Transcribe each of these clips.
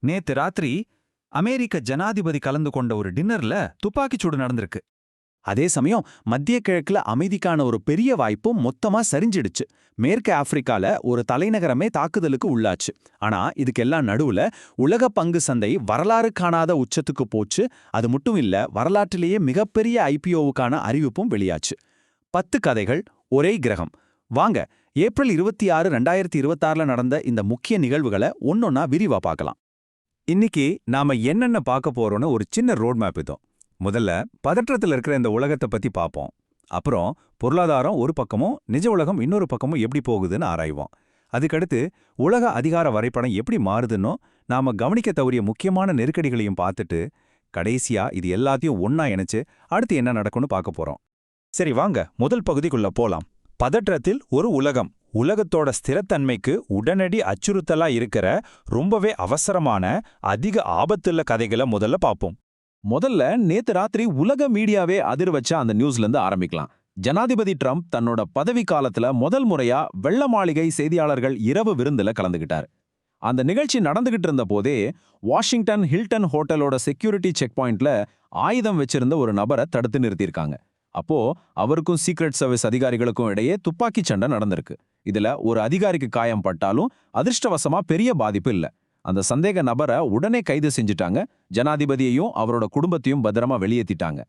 நேத்து ராத்திரி அமெரிக்க ஜனாதிபதி கலந்து கொண்ட ஒரு டின்னர்ல துப்பாக்கிச்சூடு நடந்திருக்கு. அதே சமயம் மத்திய கிழக்குல அமைதிக்கான ஒரு பெரிய வாய்ப்பும் மொத்தமா சரிஞ்சிடுச்சு. மேற்கு ஆப்பிரிக்கால ஒரு தலைநகரமே தாக்குதலுக்கு உள்ளாச்சு. ஆனா இதுக்கெல்லாம் நடுவுல உலக பங்கு சந்தை வரலாறு காணாத உச்சத்துக்கு போச்சு. அது மட்டும் இல்ல, வரலாற்றிலேயே மிகப்பெரிய ஐபிஓவுக்கான அறிவிப்பும் வெளியாச்சு. 10 கதைகள், ஒரே கிரகம். வாங்க, ஏப்ரல் 26, 2026ல நடந்த இந்த முக்கிய நிகழ்வுகளை ஒன்னொன்னா விரிவா பார்க்கலாம். இன்னைக்கு நாம என்னென்ன பார்க்க போறோம்னு ஒரு சின்ன ரோட் மேப் இதோ. முதல்ல பதற்றத்தில் இருக்கிற இந்த உலகத்தை பத்தி பார்ப்போம். அப்புறம் பொருளாதாரம் ஒரு பக்கமும் நிஜ உலகம் இன்னொரு பக்கமும் எப்படி போகுதுன்னு ஆராய்வோம். அதுக்கடுத்து உலக அதிகார வரைபடம் எப்படி மாறுதுன்னோ நாம கவனிக்க தவறிய முக்கியமான நெருக்கடிகளையும் பார்த்துட்டு கடைசியா இது எல்லாத்தையும் ஒன்னா இணைச்சு அடுத்து என்ன நடக்கும்னு பார்க்க போறோம். சரி வாங்க, முதல் பகுதிக்குள்ள போலாம். பதற்றத்தில் ஒரு உலகம். உலகத்தோட ஸ்திரத்தன்மைக்கு உடனடி அச்சுறுத்தலா இருக்கிற ரொம்பவே அவசரமான அதிக ஆபத்துள்ள கதைகளை முதல்ல பார்ப்போம். முதல்ல நேத்து ராத்திரி உலக மீடியாவே அதிர் வச்ச அந்த நியூஸ்ல இருந்து ஆரம்பிக்கலாம். ஜனாதிபதி ட்ரம்ப் தன்னோட பதவி காலத்துல முதல் முறையா வெள்ள மாளிகை செய்தியாளர்கள் இரவு விருந்துல கலந்துகிட்டார். அந்த நிகழ்ச்சி நடந்துகிட்டு இருந்த போதே வாஷிங்டன் ஹில்டன் ஹோட்டலோட செக்யூரிட்டி செக் பாயிண்ட்ல ஆயுதம் வச்சிருந்த ஒரு நபரை தடுத்து நிறுத்தியிருக்காங்க. அப்போ அவருக்கும் சீக்ரெட் சர்வீஸ் அதிகாரிகளுக்கும் இடையே துப்பாக்கி சண்டை நடந்திருக்கு. இதுல ஒரு அதிகாரிக்கு காயம் பட்டாலும் அதிர்ஷ்டவசமா பெரிய பாதிப்பு இல்ல. அந்த சந்தேக நபரை உடனே கைது செஞ்சுட்டாங்க. ஜனாதிபதியையும் அவரோட குடும்பத்தையும் பத்திரமா வெளியேற்றிட்டாங்க.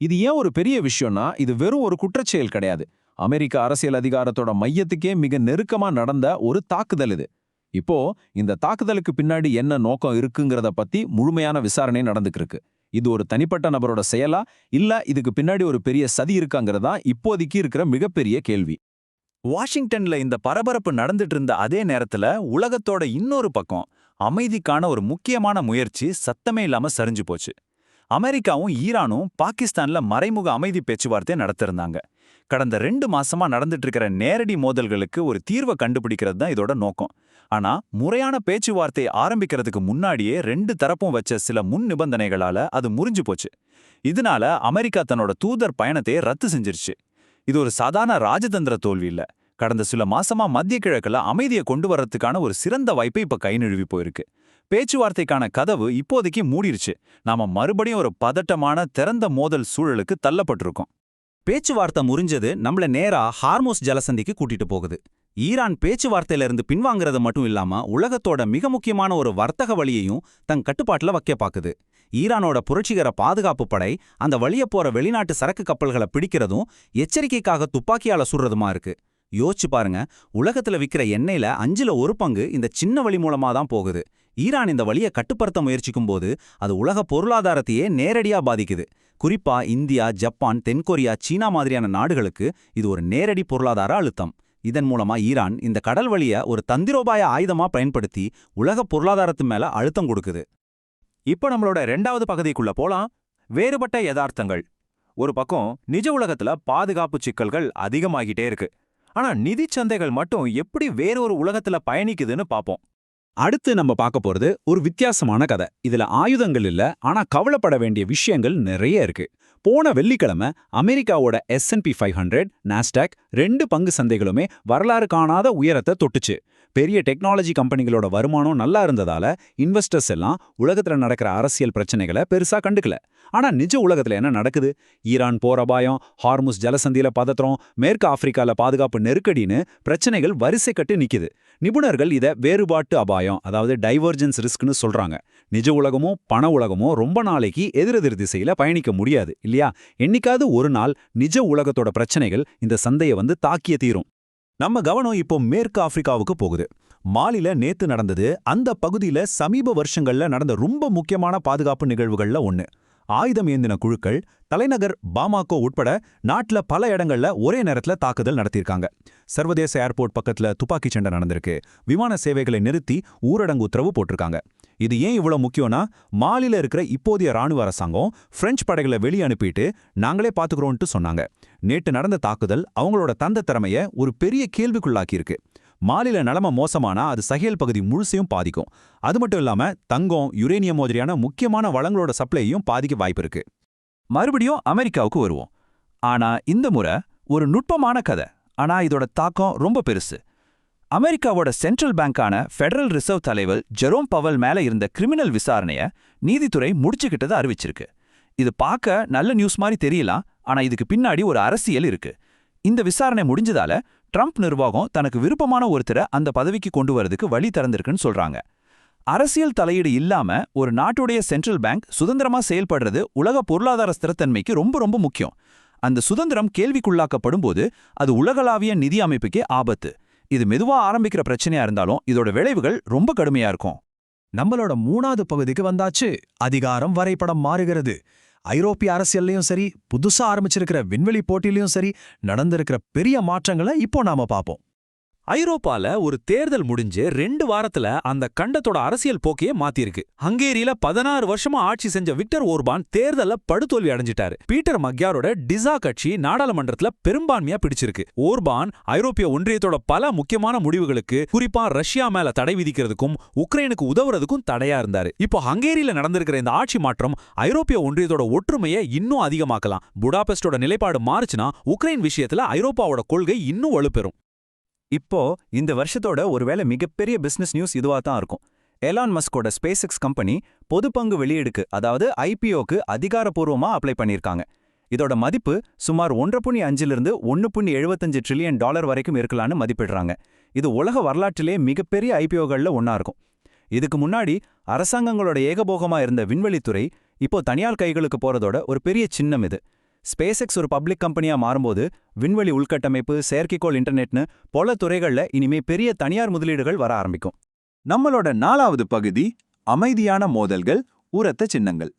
இது ஏன் ஒரு பெரிய விஷயம்னா, இது வெறும் ஒரு குற்றச்செயல் கிடையாது. அமெரிக்க அரசியல் அதிகாரத்தோட மையத்துக்கே மிக நெருக்கமா நடந்த ஒரு தாக்குதல் இது. இப்போ இந்த தாக்குதலுக்கு பின்னாடி என்ன நோக்கம் இருக்குங்கிறத பத்தி முழுமையான விசாரணை நடந்துக்கு இருக்கு. இது ஒரு தனிப்பட்ட நபரோட செயலா, இல்ல இதுக்கு பின்னாடி ஒரு பெரிய சதி இருக்காங்கிறதா இப்போதைக்கு இருக்கிற மிகப்பெரிய கேள்வி. வாஷிங்டன்ல இந்த பரபரப்பு நடந்துட்டு இருந்த அதே நேரத்துல உலகத்தோட இன்னொரு பக்கம் அமைதிக்கான ஒரு முக்கியமான முயற்சி சத்தமே இல்லாம சரிஞ்சு போச்சு. அமெரிக்காவும் ஈரானும் பாகிஸ்தான்ல மறைமுக அமைதி பேச்சுவார்த்தை நடத்திருந்தாங்க. கடந்த 2 மாசமா நடந்துட்டு இருக்கிற நேரடி மோதல்களுக்கு ஒரு தீர்வை கண்டுபிடிக்கிறது தான் இதோட நோக்கம். ஆனா முறையான பேச்சுவார்த்தை ஆரம்பிக்கிறதுக்கு முன்னாடியே 2 தரப்பும் வச்ச சில முன் நிபந்தனைகளால அது முறிஞ்சு போச்சு. இதனால அமெரிக்கா தன்னோட தூதர் பயணத்தையே ரத்து செஞ்சிருச்சு. இது ஒரு சாதாரண ராஜதந்திர தோல்வி இல்ல. கடந்த சில மாசமா மத்திய கிழக்குல அமைதியை கொண்டு வர்றதுக்கான ஒரு சிறந்த வாய்ப்பை இப்ப கை நழுவி போயிருக்கு. பேச்சுவார்த்தைக்கான கதவு இப்போதைக்கு மூடிருச்சு. நாம மறுபடியும் ஒரு பதட்டமான திறந்த மோதல் சூழலுக்கு தள்ளப்பட்டிருக்கோம். பேச்சுவார்த்தை முறிஞ்சது நம்மள நேரா ஹார்மோஸ் ஜலசந்திக்கு கூட்டிட்டு போகுது. ஈரான் பேச்சுவார்த்தையில இருந்து பின்வாங்கிறது மட்டும் இல்லாம உலகத்தோட மிக முக்கியமான ஒரு வர்த்தக வழியையும் தன் கட்டுப்பாட்டுல வைக்க பாக்குது. ஈரானோட புரட்சிகர பாதுகாப்பு படை அந்த வழிய போற வெளிநாட்டு சரக்கு கப்பல்களை பிடிக்கிறதும் எச்சரிக்கைக்காக துப்பாக்கியால சுடுறதுமா இருக்கு. யோசிச்சு பாருங்க, உலகத்துல விக்கிற எண்ணெயில 5ல் 1 பங்கு இந்த சின்ன வழி மூலமா தான் போகுது. ஈரான் இந்த வழியை கட்டுப்படுத்த முயற்சிக்கும் போது அது உலக பொருளாதாரத்தையே நேரடியா பாதிக்குது. குறிப்பா இந்தியா, ஜப்பான், தென்கொரியா, சீனா மாதிரியான நாடுகளுக்கு இது ஒரு நேரடி பொருளாதார அழுத்தம். இதன் மூலமா ஈரான் இந்த கடல் வழிய ஒரு தந்திரோபாய ஆயுதமா பயன்படுத்தி உலக பொருளாதாரத்து மேல அழுத்தம் கொடுக்குது. இப்ப நம்மளோட 2வது பகுதிக்குள்ள போலாம். வேறுபட்ட யதார்த்தங்கள். ஒரு பக்கம் நிஜ உலகத்துல பாதுகாப்பு சிக்கல்கள் அதிகமாகிட்டே இருக்கு. ஆனா நிதி சந்தைகள் மட்டும் எப்படி வேறொரு உலகத்துல பயணிக்குதுன்னு பாப்போம். அடுத்து நம்ம பார்க்க போறது ஒரு வித்தியாசமான கதை. இதுல ஆயுதங்கள் இல்ல, ஆனா கவலைப்பட வேண்டிய விஷயங்கள் நிறைய இருக்கு. போன வெள்ளிக்கிழமை அமெரிக்காவோட S&P 500, நாஸ்டாக் 2 பங்கு சந்தைகளுமே வரலாறு காணாத உயரத்தை தொட்டுச்சு. பெரிய டெக்னாலஜி கம்பெனிகளோட வருமானம் நல்லா இருந்ததால இன்வெஸ்டர்ஸ் எல்லாம் உலகத்துல நடக்கிற அரசியல் பிரச்சனைகளை பெருசா கண்டுக்கல. ஆனா நிஜ உலகத்துல என்ன நடக்குது? ஈரான் போர் அபாயம், ஹார்முஸ் ஜலசந்தியில பதற்றம், மேற்கு ஆப்பிரிக்கால பாதுகாப்பு நெருக்கடின்னு பிரச்சனைகள் வரிசை கட்டு நிக்குது. நிபுணர்கள் இத வேறுபாட்டு அபாயம், அதாவது டைவர்ஜென்ஸ் ரிஸ்க்னு சொல்றாங்க. நிஜ உலகமோ பண உலகமோ ரொம்ப நாளைக்கு எதிரெதிர் திசையில பயணிக்க முடியாது இல்லையா? என்னைக்காவது ஒரு நாள் நிஜ உலகத்தோட பிரச்சனைகள் இந்த சந்தையை வந்து தாக்கிய தீரும். நம்ம கவனம் இப்போ மேற்கு ஆப்பிரிக்காவுக்கு போகுது. மாலில நேத்து நடந்தது அந்த பகுதியில சமீப வருஷங்கள்ல நடந்த ரொம்ப முக்கியமான பாதுகாப்பு நிகழ்வுகள்ல ஒண்ணு. ஆயுதம் ஏந்தின குழுக்கள் தலைநகர் பாமாகோ உட்பட நாட்டுல பல இடங்கள்ல ஒரே நேரத்துல தாக்குதல் நடத்தியிருக்காங்க. சர்வதேச ஏர்போர்ட் பக்கத்துல துப்பாக்கி சண்டை நடந்திருக்கு. விமான சேவைகளை நிறுத்தி ஊரடங்கு உத்தரவு போட்டிருக்காங்க. இது ஏன் இவ்வளவு முக்கியம்னா, மாலில இருக்கிற இப்போதைய ராணுவ அரசாங்கம் பிரெஞ்சு படைகளை வெளியே அனுப்பிட்டு நாங்களே பாத்துக்கிறோம்னு சொன்னாங்க. நேற்று நடந்த தாக்குதல் அவங்களோட தந்த திறமைய ஒரு பெரிய கேள்விக்குள்ளாக்கியிருக்கு. மாலில நிலைமை மோசமானா அது சஹேல் பகுதி முழுசையும் பாதிக்கும். அது மட்டும் இல்லாம தங்கம், யுரேனியம் மாதிரியான முக்கியமான வளங்களோட சப்ளையையும் பாதிக்க வாய்ப்பு இருக்கு. மறுபடியும் அமெரிக்காவுக்கு வருவோம். ஆனா இந்த முறை ஒரு நுட்பமான கதை. ஆனா இதோட தாக்கம் ரொம்ப பெருசு. அமெரிக்காவோட சென்ட்ரல் பேங்கான ஃபெடரல் ரிசர்வ் தலைவர் ஜெரோம் பவல் மேல இருந்த கிரிமினல் விசாரணைய நீதித்துறை முடிச்சுக்கிட்டதை அறிவிச்சிருக்கு. இது பார்க்க நல்ல நியூஸ் மாதிரி தெரியலாம், ஆனா இதுக்கு பின்னாடி ஒரு அரசியல் இருக்கு. இந்த விசாரணை முடிஞ்சதால ட்ரம்ப் நிர்வாகம் தனக்கு விருப்பமான ஒருத்தரை அந்த பதவிக்கு கொண்டு வரதுக்கு வழி திறந்திருக்குன்னு சொல்றாங்க. அரசியல் தலையீடு இல்லாம ஒரு நாட்டுடைய சென்ட்ரல் பேங்க் சுதந்திரமா செயல்படுறது உலக பொருளாதார ஸ்திரத்தன்மைக்கு ரொம்ப ரொம்ப முக்கியம். அந்த சுதந்திரம் கேள்விக்குள்ளாக்கப்படும் போது அது உலகளாவிய நிதி அமைப்புக்கே ஆபத்து. இது மெதுவா ஆரம்பிக்கிற பிரச்சனையா இருந்தாலும் இதோட விளைவுகள் ரொம்ப கடுமையா இருக்கும். நம்மளோட 3வது பகுதிக்கு வந்தாச்சு. அதிகாரம் வரைபடம் மாறுகிறது. ஐரோப்பிய அரசியல்லையும் சரி, புதுசா ஆரம்பிச்சிருக்கிற விண்வெளி போட்டியிலையும் சரி நடந்திருக்கிற பெரிய மாற்றங்களை இப்போ நாம பாப்போம். ஐரோப்பால ஒரு தேர்தல் முடிஞ்சு 2 வாரத்துல அந்த கண்டத்தோட அரசியல் போக்கையே மாத்திருக்கு. ஹங்கேரியில 16 வருஷமா ஆட்சி செஞ்ச விக்டர் ஓர்பான் தேர்தல்ல படுதோல்வி அடைஞ்சிட்டாரு. பீட்டர் மக்யாரோட டிசா கட்சி நாடாளுமன்றத்துல பெரும்பான்மையா பிடிச்சிருக்கு. ஓர்பான் ஐரோப்பிய ஒன்றியத்தோட பல முக்கியமான முடிவுகளுக்கு, குறிப்பா ரஷ்யா மேல தடை விதிக்கிறதுக்கும் உக்ரைனுக்கு உதவுறதுக்கும் தடையா இருந்தாரு. இப்போ ஹங்கேரியில நடந்திருக்கிற இந்த ஆட்சி மாற்றம் ஐரோப்பிய ஒன்றியத்தோட ஒற்றுமையை இன்னும் அதிகமாக்கலாம். புடாபெஸ்டோட நிலைப்பாடு மாறுச்சுன்னா உக்ரைன் விஷயத்துல ஐரோப்பாவோட கொள்கை இன்னும் வலுப்பெறும். இப்போ இந்த வருஷத்தோட ஒருவேளை மிகப்பெரிய பிசினஸ் நியூஸ் இதுவா தான் இருக்கும். எலான் மஸ்கோட ஸ்பேஸ்எக்ஸ் கம்பெனி பொது பங்கு வெளியீடுக்கு, அதாவது ஐபிஓக்கு அதிகாரப்பூர்வமா அப்ளை பண்ணியிருக்காங்க. இதோட மதிப்பு சுமார் 1.5 $1.75 ட்ரில்லியன் வரைக்கும் இருக்கலான்னு மதிப்பிடுறாங்க. இது உலக வரலாற்றிலே மிகப்பெரிய ஐபிஓகள்ல ஒன்னா இருக்கும். இதுக்கு முன்னாடி அரசாங்கங்களோட ஏகபோகமா இருந்த விண்வெளித்துறை இப்போ தனியார் கைகளுக்கு போறதோட ஒரு பெரிய சின்னம் இது. ஸ்பேஸ்எக்ஸ் ஒரு பப்ளிக் கம்பெனியா மாறும்போது விண்வெளி உள்கட்டமைப்பு, செயற்கைக்கோள், இன்டர்நெட்னு பல துறைகள்ல இனிமே பெரிய தனியார் முதலீடுகள் வர ஆரம்பிக்கும். நம்மளோட 4வது பகுதி அமைதியான மோதல்கள், உரத்த சின்னங்கள்.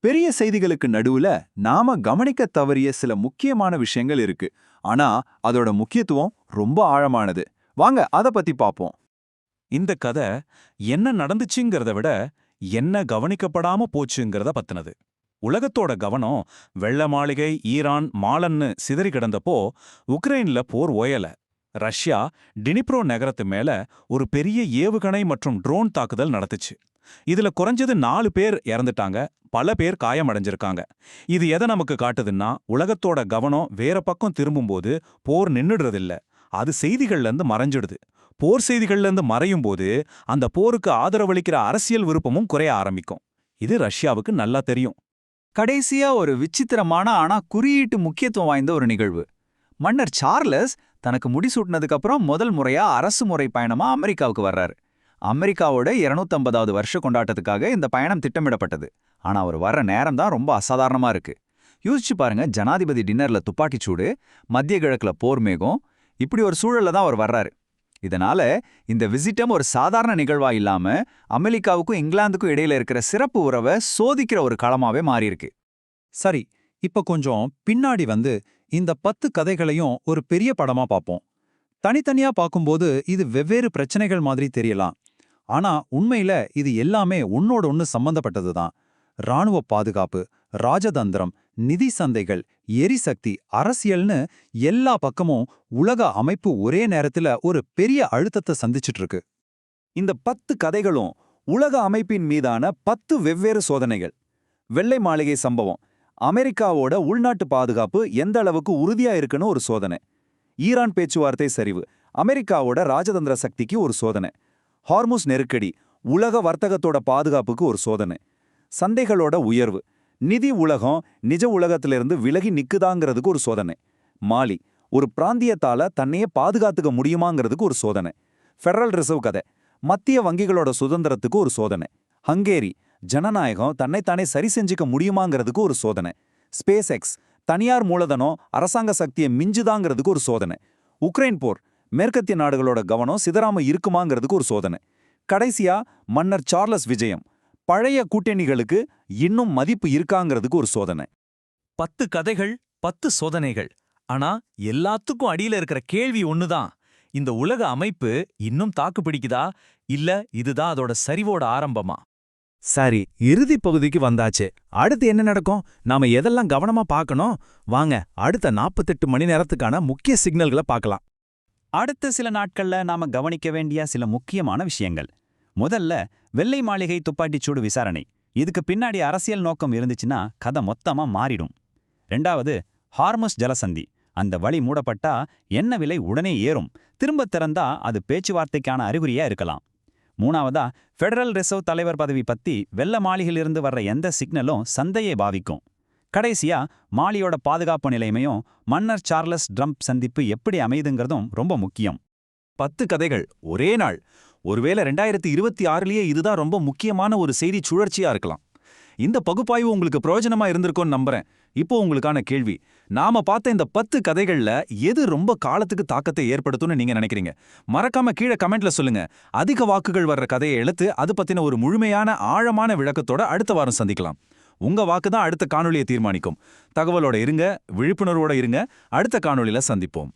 பெரிய செய்திகளுக்கு நடுவுல நாம கவனிக்க தவறிய சில முக்கியமான விஷயங்கள் இருக்கு. ஆனா அதோட முக்கியத்துவம் ரொம்ப ஆழமானது. வாங்க அத பத்தி பாப்போம். இந்த கதை என்ன நடந்துச்சுங்கிறத விட என்ன கவனிக்கப்படாம போச்சுங்கிறத பத்தினது. உலகத்தோட கவனம் வெள்ளை மாளிகை, ஈரான், மாலன்னு சிதறி கிடந்தப்போ உக்ரைன்ல போர் ஓயல. ரஷ்யா டினிப்ரோ நகரத்து மேல ஒரு பெரிய ஏவுகணை மற்றும் ட்ரோன் தாக்குதல் நடத்துச்சு. இதுல குறைஞ்சது 4 பேர் இறந்துட்டாங்க, பல பேர் காயமடைஞ்சிருக்காங்க. இது எதை நமக்கு காட்டுதுன்னா, உலகத்தோட கவனம் வேற பக்கம் திரும்பும்போது போர் நின்னுடுறதில்ல, அது செய்திகள்ல இருந்து மறைஞ்சிடுது. போர் செய்திகள்ல இருந்து மறையும் போது அந்த போருக்கு ஆதரவளிக்கிற அரசியல் விருப்பமும் குறைய ஆரம்பிக்கும். இது ரஷ்யாவுக்கு நல்லா தெரியும். கடைசியா ஒரு விசித்திரமான ஆனா குறியீட்டு முக்கியத்துவம் வாய்ந்த ஒரு நிகழ்வு. மன்னர் சார்லஸ் தனக்கு முடிசூட்டினதுக்கு அப்புறம் முதல் முறையா அரசு முறை பயணமா அமெரிக்காவுக்கு வர்றாரு. அமெரிக்காவோட 250வது வருஷ கொண்டாட்டத்துக்காக இந்த பயணம் திட்டமிடப்பட்டது. ஆனா அவர் வர்ற நேரம் தான் ரொம்ப அசாதாரணமா இருக்கு. யோசிச்சு பாருங்க, ஜனாதிபதி டின்னர்ல துப்பாக்கிச்சூடு, மத்திய கிழக்குல போர் மேகம், இப்படி ஒரு சூழல்ல தான் அவர் வர்றாரு. இதனால இந்த விசிட்டம் ஒரு சாதாரண நிகழ்வா இல்லாம அமெரிக்காவுக்கும் இங்கிலாந்துக்கும் இடையில இருக்கிற சிறப்பு உறவை சோதிக்கிற ஒரு களமாவே மாறியிருக்கு. சரி, இப்ப கொஞ்சம் பின்னாடி வந்து இந்த 10 கதைகளையும் ஒரு பெரிய படமா பார்ப்போம். தனித்தனியா பார்க்கும்போது இது வெவ்வேறு பிரச்சனைகள் மாதிரி தெரியலாம். ஆனா உண்மையில இது எல்லாமே ஒன்னோட ஒன்னு சம்பந்தப்பட்டதுதான். ராணுவ பாதுகாப்பு, ராஜதந்திரம், நிதி சந்தைகள், எரிசக்தி, அரசியல்னு எல்லா பக்கமும் உலக அமைப்பு ஒரே நேரத்துல ஒரு பெரிய அழுத்தத்தை சந்திச்சிட்டு இருக்கு. இந்த 10 கதைகளும் உலக அமைப்பின் மீதான 10 வெவ்வேறு சோதனைகள். வெள்ளை மாளிகை சம்பவம், அமெரிக்காவோட உள்நாட்டு பாதுகாப்பு எந்த அளவுக்கு உறுதியா இருக்குன்னு ஒரு சோதனை. ஈரான் பேச்சுவார்த்தை சரிவு, அமெரிக்காவோட ராஜதந்திர சக்திக்கு ஒரு சோதனை. ஹார்முஸ் நெருக்கடி, உலக வர்த்தகத்தோட பாதுகாப்புக்கு ஒரு சோதனை. சந்தைகளோட உயர்வு, நிதி உலகம் நிஜ உலகத்திலிருந்து விலகி நிக்குதாங்கிறதுக்கு ஒரு சோதனை. மாலி, ஒரு பிராந்தியத்தால தன்னையே பாதுகாத்துக்க முடியுமாங்கிறதுக்கு ஒரு சோதனை. ஃபெடரல் ரிசர்வ் கதை, மத்திய வங்கிகளோட சுதந்திரத்துக்கு ஒரு சோதனை. ஹங்கேரி, ஜனநாயகம் தன்னைத்தானே சரி செஞ்சுக்க முடியுமாங்கிறதுக்கு ஒரு சோதனை. ஸ்பேஸ் எக்ஸ், தனியார் மூலதனம் அரசாங்க சக்தியை மிஞ்சுதாங்கிறதுக்கு ஒரு சோதனை. உக்ரைன் போர், மேற்கத்திய நாடுகளோட கவனம் சிதறாம இருக்குமாங்கிறதுக்கு ஒரு சோதனை. கடைசியா மன்னர் சார்லஸ் விஜயம், பழைய கூட்டணிகளுக்கு இன்னும் மதிப்பு இருக்காங்கிறதுக்கு ஒரு சோதனை. 10 கதைகள், 10 சோதனைகள். ஆனா எல்லாத்துக்கும் அடியில இருக்கிற கேள்வி ஒண்ணுதான். இந்த உலக அமைப்பு இன்னும் தாக்கு பிடிக்குதா, இல்ல இதுதான் அதோட சரிவோட ஆரம்பமா? சரி, இறுதி பகுதிக்கு வந்தாச்சு. அடுத்து என்ன நடக்கும்? நாம எதெல்லாம் கவனமா பார்க்கணும்? வாங்க அடுத்த 48 மணி நேரத்துக்கான முக்கிய சிக்னல்களை பார்க்கலாம். அடுத்த சில நாட்கள்ல நாம கவனிக்க வேண்டிய சில முக்கியமான விஷயங்கள். முதல்ல, வெள்ளை மாளிகை துப்பாக்கிச்சூடு விசாரணை. இதுக்கு பின்னாடி அரசியல் நோக்கம் இருந்துச்சுன்னா கதை மொத்தமா மாறிடும். 2வது, ஹார்முஸ் ஜலசந்தி, அந்த வழி மூடப்பட்டா எண்ணெய் விலை உடனே ஏறும். திரும்ப திறந்தா அது பேச்சுவார்த்தைக்கான அறிகுறியா இருக்கலாம். மூணாவதா, ஃபெடரல் ரிசர்வ் தலைவர் பதவி பத்தி வெள்ள மாளிகையிலிருந்து வர்ற எந்த சிக்னலும் சந்தையை பாதிக்கும். கடைசியா, மாலியோட பாதுகாப்பு நிலைமையும் மன்னர் சார்லஸ் ட்ரம்ப் சந்திப்பு எப்படி அமையுதுங்கிறதும் ரொம்ப முக்கியம். 10 கதைகள் ஒரே நாள். ஒருவேளை 2026லயே இதுதான் ரொம்ப முக்கியமான ஒரு செய்தி சுழற்சியா இருக்கலாம். இந்த பகுப்பாய்வு உங்களுக்கு பிரயோஜனமா இருந்திருக்கும்னு நம்புறேன். இப்போ உங்களுக்கான கேள்வி, நாம பார்த்த இந்த 10 கதைகள்ல எது ரொம்ப காலத்துக்கு தாக்கத்தை ஏற்படுத்தும்னு நீங்க நினைக்கிறீங்க? மறக்காம கீழே கமெண்ட்ல சொல்லுங்க. அதிக வாக்குகள் வர்ற கதையை எடுத்து அது பத்தின ஒரு முழுமையான ஆழமான விளக்கத்தோட அடுத்த வாரம் சந்திக்கலாம். உங்க வாக்கு தான் அடுத்த காணொளியை தீர்மானிக்கும். தகவலோட இருங்க, விழிப்புணர்வோட இருங்க. அடுத்த காணொளியில சந்திப்போம்.